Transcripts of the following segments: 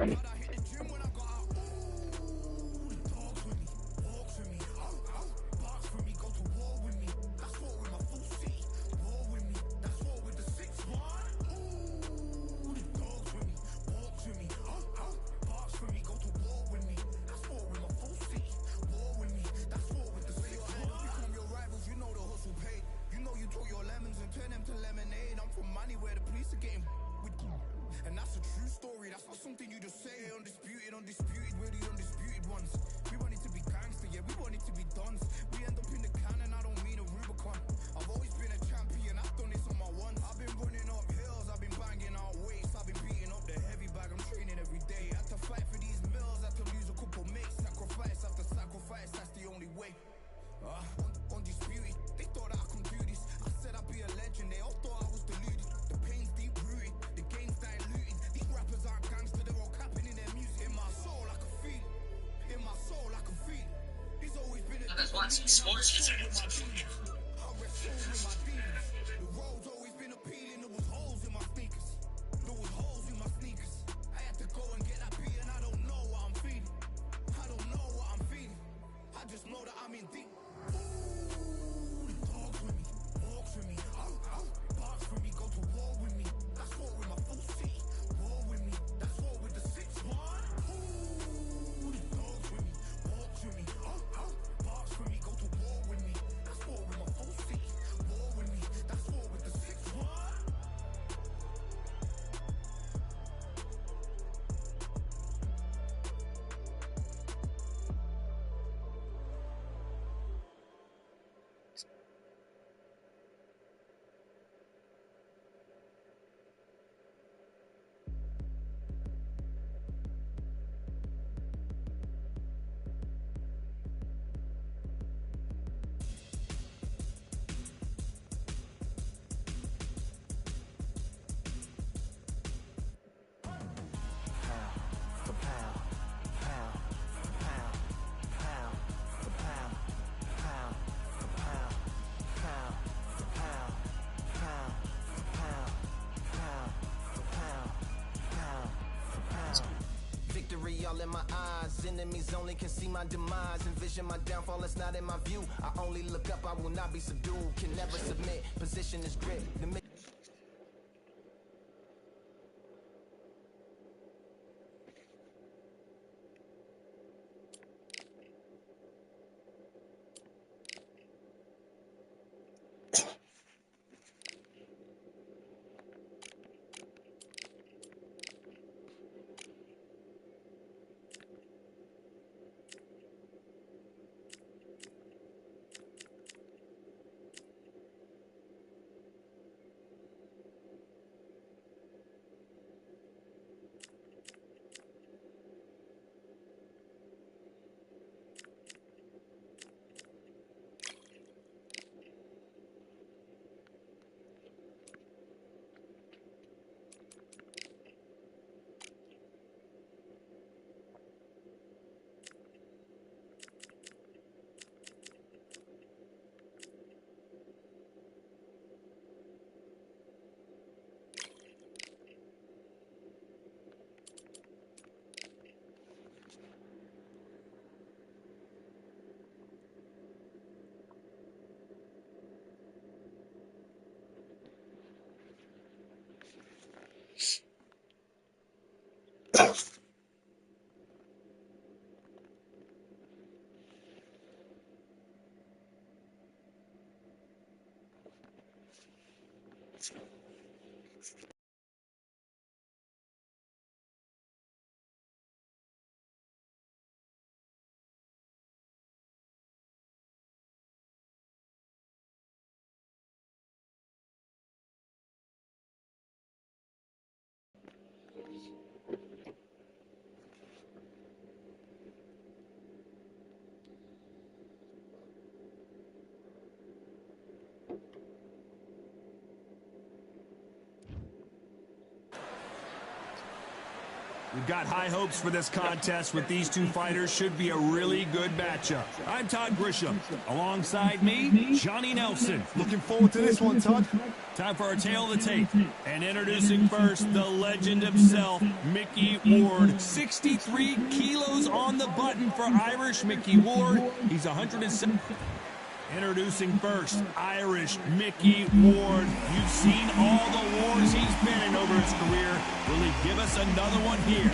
But I hit the gym when I got out. Ooh, the dogs with me, walks with me, barks with me, go to war with me. That's war with my full seat. War with me, that's war with the 6-1. Ooh, the dogs with me, walks with me, barks with me, go to war with me. That's war with my full seat. War with me, that's war with the 6-1. Become your rivals, you know the hustle paid. You know you took your lemons and turn them to lemonade. I'm from money where the police are getting with you. And that's a true story, that's not something you just say. Undisputed, undisputed, we're the undisputed ones. We want it to be gangster, yeah, we want it to be dons. We end up in the can and I don't mean a Rubicon. I've always been a champion, I've done this on my ones. I've been running up hills, I've been banging out weights. I've been beating up the heavy bag, I'm training every day. Had to fight for these mills, had to lose a couple mates. Sacrifice after sacrifice, that's the only way. Undisputed, they thought that I could do this. I said I'd be a legend, they all thought I was deluded. The pain's deep rooted, the game's diluted. These rappers aren't gangster, they're all capping in their music. In my soul I can feel it, in my soul I can feel it. There's always been a different meaning. I wrestle with my demons, I wrestle with my demons. The road's always been appealing, there was holes in my sneakers. There was holes in my sneakers. I had to go and get that beat and I don't know what I'm feeling. I don't know what I'm feeling. I just know that I'm in deep. Ooh, the dogs with me, walks with me, barks with me, go to war with me. That's war with my full seat. War with me, that's war with the 6-1. Ooh, the dogs with me, walks with me, barks with me, go to war with me. That's war with my full seat. War with me, that's war with the 6-1. Victory all in my eyes, enemies only can see my demise. Envision my downfall, it's not in my view. I only look up, I will not be subdued. Can never submit, position is grip. We've got high hopes for this contest with these two fighters. Should be a really good matchup. I'm Todd Grisham. Alongside me, Johnny Nelson. Looking forward to this one, Todd. Time for our tail of the tape. And introducing first, the legend himself, Mickey Ward. 63 kilos on the button for Irish Mickey Ward. He's 107. Introducing first, Irish Mickey Ward. You've seen all the wars he's been in over his career. Will he give us another one here?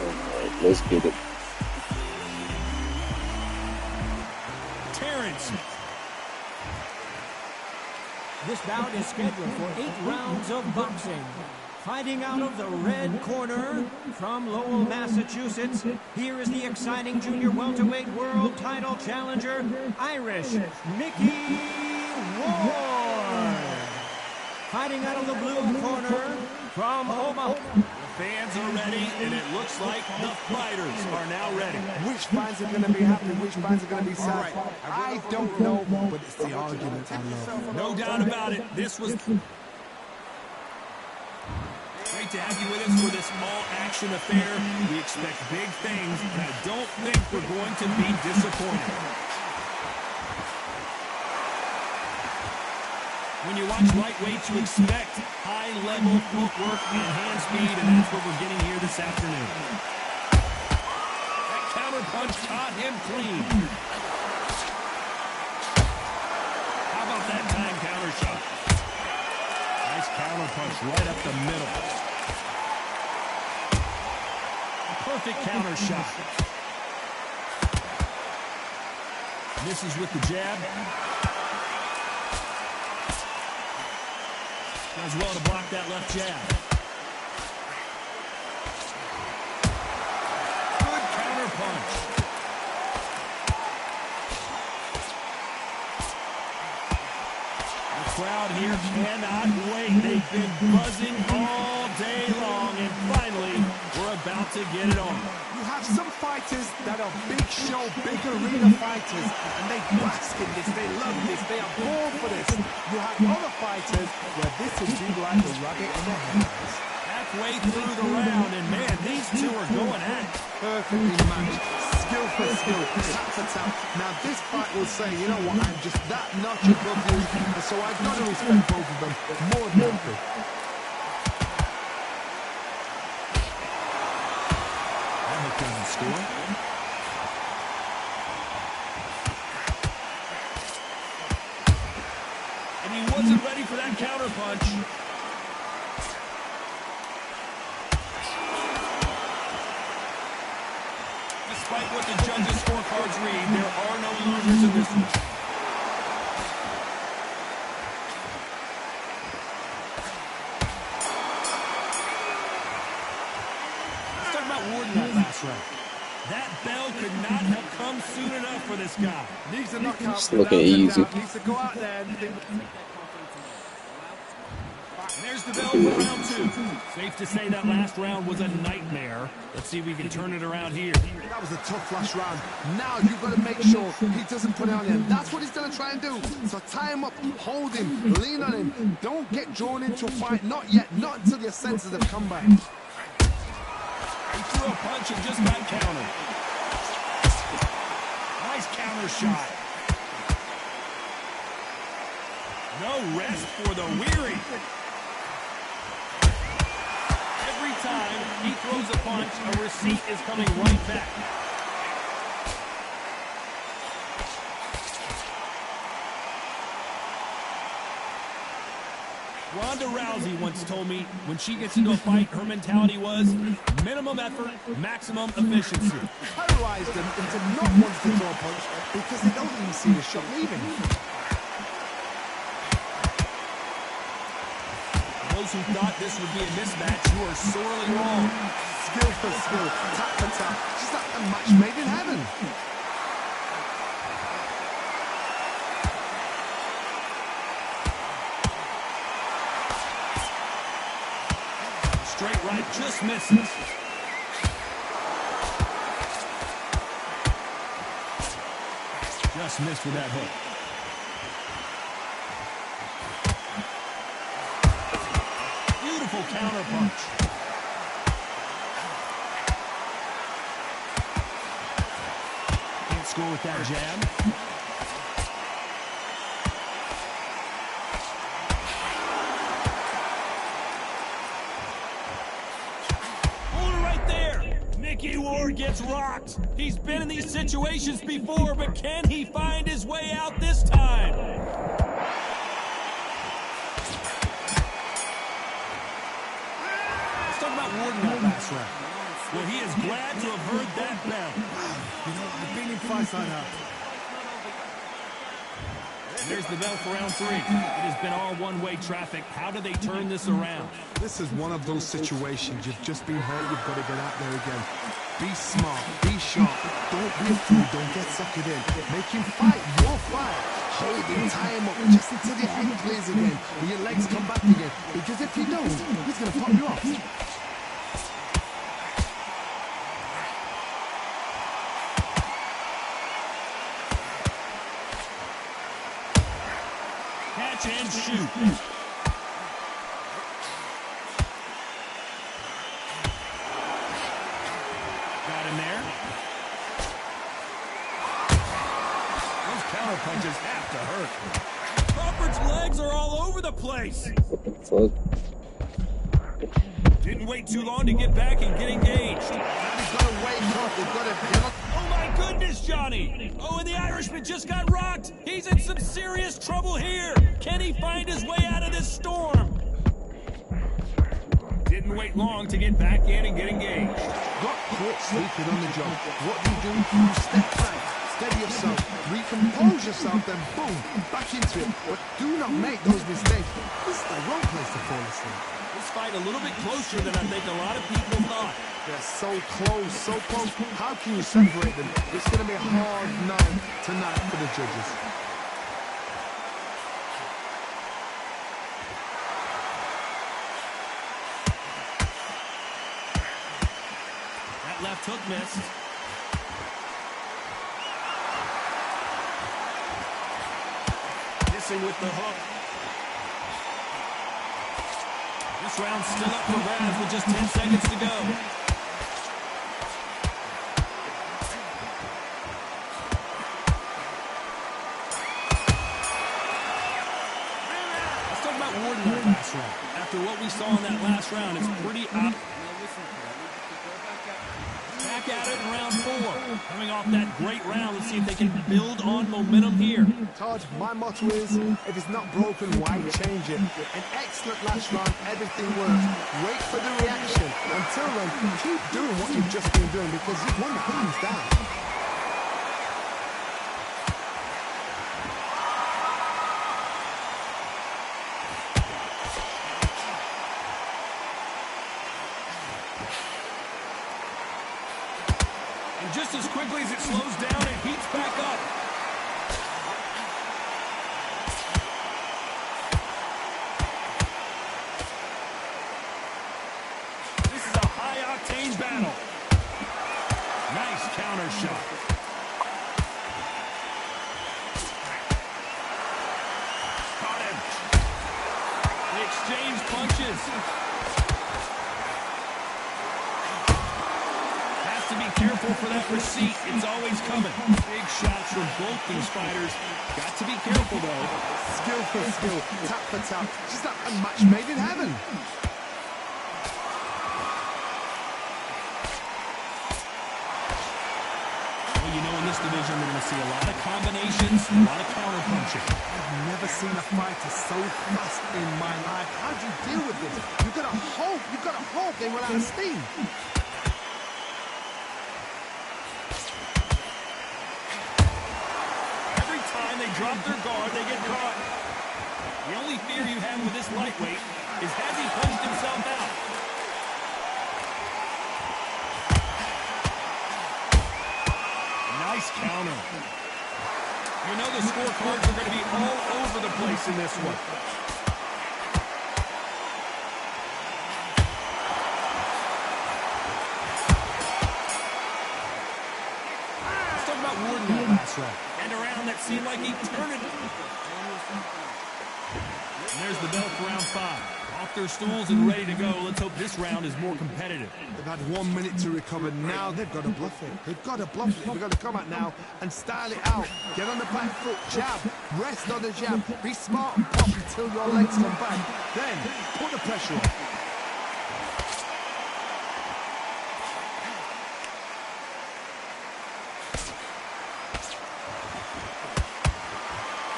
Alright, let's get it. Terrence. This bout is scheduled for 8 rounds of boxing. Fighting out of the red corner from Lowell, Massachusetts, here is the exciting junior welterweight world title challenger, Irish Mickey Ward. Fighting out of the blue corner from Omaha. The fans are ready, and it looks like the fighters are now ready. Which fans are going to be happy, which fans are going to be sad? I don't know, but it's the argument I love. No doubt about it. This was... Great to have you with us for this all-action affair. We expect big things, and I don't think we're going to be disappointed. When you watch lightweights, you expect high-level footwork and hand speed, and that's what we're getting here this afternoon. That counter punch caught him clean. How about that time counter shot? Nice counter punch right up the middle. Perfect counter shot. Misses with the jab. Does well to block that left jab. Good counter punch. The crowd here cannot wait. They've been buzzing all day long, and finally, we're about to get it on. You have some fighters that are big show, big arena fighters, and they bask in this, they love this, they are born for this. You have other fighters where this will be like a rabbit in the headlights. Halfway through the round, and man, these two are going at it. Perfectly matched, skill for skill, tap for tap. Now this fight will say, you know what, I'm just that notch above you, and so I've got to respect both of them more than anything. Doesn't score. And he wasn't ready for that counter punch. Despite what the judges' scorecards read, there are no losers in this one. That bell could not have come soon enough for this guy. Needs a knockout. It's looking easy. Needs to go out there and think. And there's the bell for round 2. Safe to say that last round was a nightmare. Let's see if we can turn it around here. That was a tough last round. Now you've got to make sure he doesn't put it on him. That's what he's going to try and do. So tie him up, hold him, lean on him. Don't get drawn into a fight. Not yet. Not until your senses have come back. He threw a punch and just got countered. Nice counter shot. No rest for the weary. Every time he throws a punch, a receipt is coming right back. Ronda Rousey once told me when she gets into a fight, her mentality was minimum effort, maximum efficiency. Paralyzed them into not wanting to throw a punch because they don't even see the shot leaving. Those who thought this would be a mismatch, you are sorely wrong. Skill for skill, tap for tap, just like a match made in heaven. Straight right, just misses. Just missed with that hook. counterpunch. Can't score with that jab. Mickey Ward gets rocked. He's been in these situations before, but can he find his way out this time? Let's talk about Ward in that last round. Well, he is glad to have heard that bell. You know, I've been in fights like that. There's the bell for round 3. It has been all one-way traffic. How do they turn this around? This is one of those situations. You've just been hurt. You've got to get out there again. Be smart. Be sharp. Don't be a fool. Don't get suckered in. Make him fight your fight. Hold him, tie him up just until your head clears again and your legs come back again. Because if you don't, he's going to pop you off. Catch and shoot. Got him there. Those counter punches have to hurt. Crawford's legs are all over the place. What the fuck? Didn't wait too long to get back and get engaged. He's got to wake up. He's got to get up. Oh my goodness, Johnny! Oh, and the Irishman just got rocked. He's in some serious trouble here. Can he find his way out of this storm? Didn't wait long to get back in and get engaged. Got caught sleeping on the job. What do? You step back, steady yourself, recompose yourself, then boom, back into it. But do not make those mistakes. This is the wrong place to fall asleep. This fight a little bit closer than I think a lot of people thought. They're so close, so close. How can you separate them? It's going to be a hard night tonight for the judges. That left hook missed. Missing with the hook. This round's still up for grabs with just 10 seconds to go. Let's talk about Ward in that last round. After what we saw in that last round, it's pretty obvious. Back at it in round 4. Coming off that great round, let's see if they can build on momentum here. Todd, my motto is, if it's not broken, why change it? An excellent last round, everything works. Wait for the reaction. Until then, keep doing what you've just been doing because you've won the hands down. Just as quickly as it slows down, it heats back up. This is a high-octane battle. Nice counter shot. Caught him. They exchange punches. To be careful for that receipt. It's always coming. Big shots from both these fighters. Got to be careful, though. Skill for skill, tap for tap. Just like a match made in heaven. Well, you know, in this division, we're going to see a lot of combinations, a lot of counter punching. I've never seen a fighter so fast in my life. How do you deal with this? You've got to hope they run out of steam. They drop their guard, they get caught. The only fear you have with this lightweight is has he punched himself out? Nice counter. You know the scorecards are going to be all over the place in this one. Let's talk about Ward in that last round. And around that seemed like eternity. there's the bell for round 5. Off their stools and ready to go. Let's hope this round is more competitive. They've had 1 minute to recover. Now they've got to bluff it. They've got to bluff it. They've got to come out now and style it out. Get on the back foot, jab, rest on the jab. Be smart and pop until your legs come back. Then put the pressure on.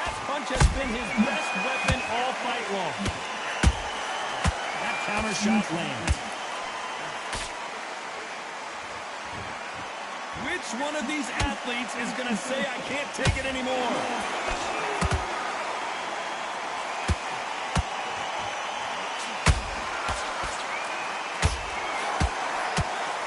That punch has been his best weapon all fight long. Counter shot lands. Which one of these athletes is going to say, I can't take it anymore?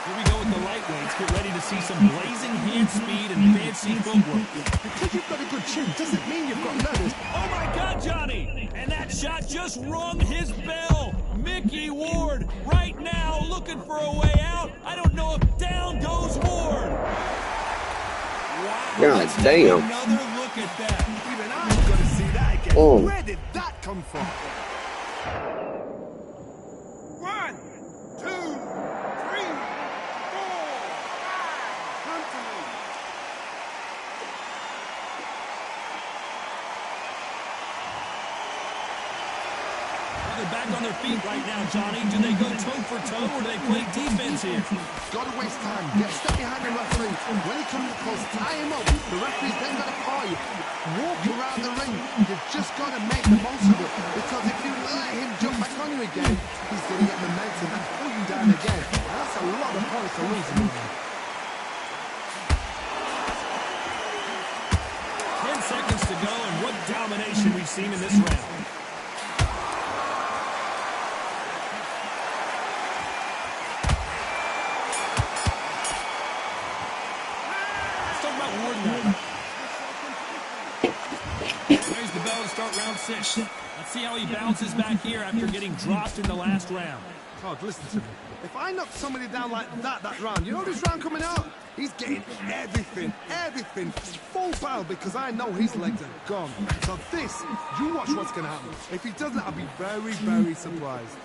Here we go with the lightweights. Get ready to see some blazing hand speed and fancy footwork. Because you've got a good chin doesn't mean you've got letters. Oh my God, Johnny! And that shot just rung his bell. Mickey Ward right now looking for a way out. I don't know if down goes Ward. Wow. God damn. Another look at that. Even I'm going to see that again. Oh. Where did that come from? 1, 2, 3, 4. Come to me. They're back on their feet right now, Johnny. Do they go toe for toe or do they play defense here? Gotta waste time. Get step behind the referee. When he comes close, tie him up. The referee's then gotta call you. Walk around the ring. You've just gotta make the most of it. Because if you let him jump back on you again, he's gonna get momentum and pull you down again. And that's a lot of points to lose in the ring. 10 seconds to go, and what domination we've seen in this round. There's the bell to start round 6. Let's see how he bounces back here after getting dropped in the last round. Todd, listen to me. If I knock somebody down like that round, you know this round coming out? He's getting everything, full barrel because I know his legs are gone. So this, you watch what's going to happen. If he doesn't, I'll be very, very surprised.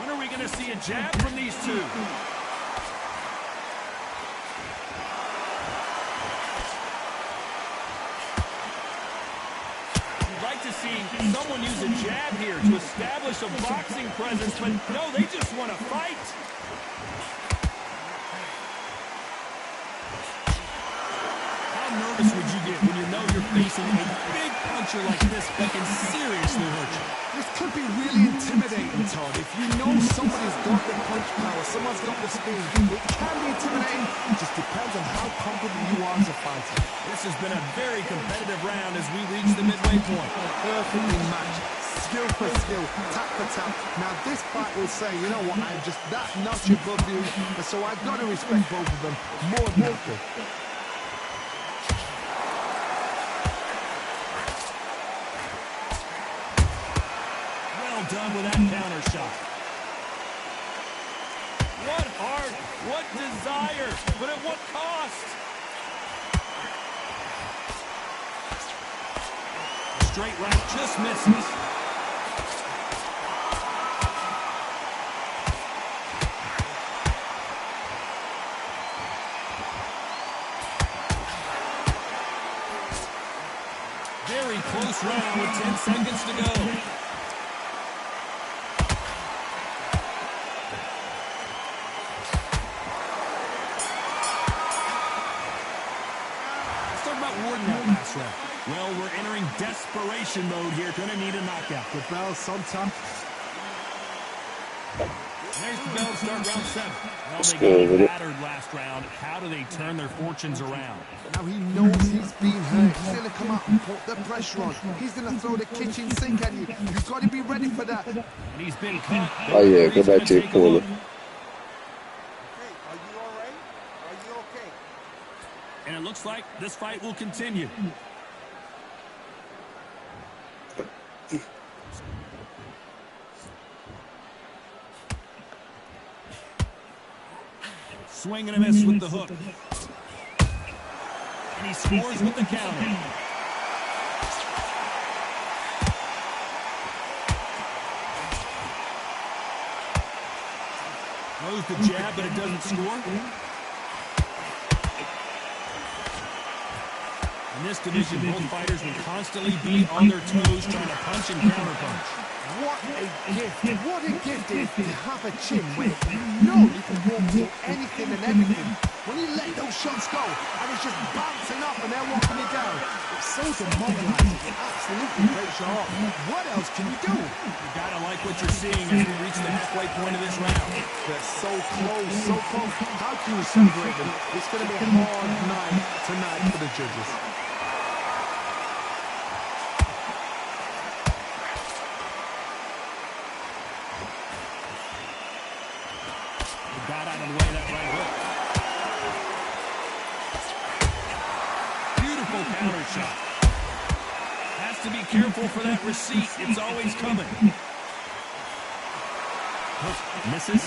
When are we going to see a jab from these two? To see someone use a jab here to establish a boxing presence, but no, they just want to fight. How nervous would you get when you know you're facing a big puncher like this that can seriously hurt you? This could be really intimidating, Todd. If you know somebody's got the punch power, someone's got the speed, it can be intimidating. It just depends on how confident you are as a fighter. This has been a very competitive round as we reach the midway point. Perfectly matched. Skill for skill, tap for tap. Now this fight will say, you know what, I'm just that notch above you, and so I've got to respect both of them more than ever. Done with that counter shot. What heart, what desire, but at what cost? Straight right just misses. Very close round with 10 seconds to go. Well, we're entering desperation mode here. Gonna need a knockout. The bell sometime. There's the bell to start round 7. Well, they got battered last round. How do they turn their fortunes around? Now he knows he's been hurt. He's gonna come out and put the pressure on. He's gonna throw the kitchen sink at you. You've got to be ready for that. And he's been caught. Oh yeah, go back to your corner. Are you all right? Are you okay? And it looks like this fight will continue. Swing and a miss with the hook. And he scores with the counter. Throws the jab, but it doesn't score. In this division, both fighters will constantly be on their toes trying to punch and counterpunch. What a gift it is to have a chin where you know you can walk through anything and everything. When you let those shots go and it's just bouncing up and they're walking it down, it's so demoralizing. It absolutely breaks your heart. What else can you do? You gotta like what you're seeing as we reach the halfway point of this round. They're so close, so close. How can you separate them? It's going to be a hard night tonight for the judges. Got out of the way of that right hook. Beautiful counter shot. Has to be careful for that receipt. It's always coming. Hook misses.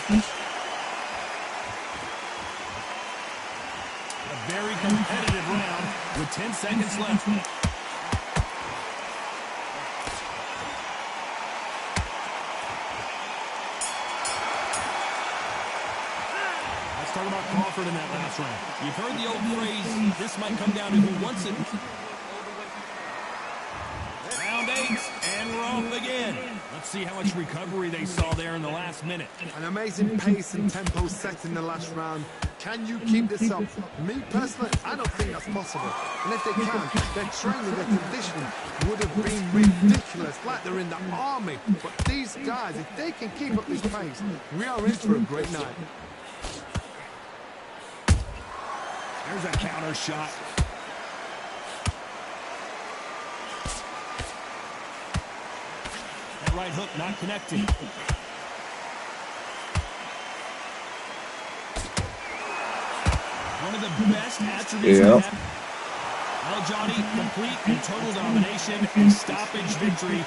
A very competitive round with 10 seconds left. Talk about Crawford in that last round. You've heard the old phrase, this might come down to who wants it. Round 8, and we're off again. Let's see how much recovery they saw there in the last minute. An amazing pace and tempo set in the last round. Can you keep this up? Me personally, I don't think that's possible. And if they can, their training, their conditioning would have been ridiculous, like they're in the army. But these guys, if they can keep up this pace, we are in for a great night. There's a counter shot. That right hook not connecting. One of the best attributes of that. Well, Johnny, complete and total domination and stoppage victory.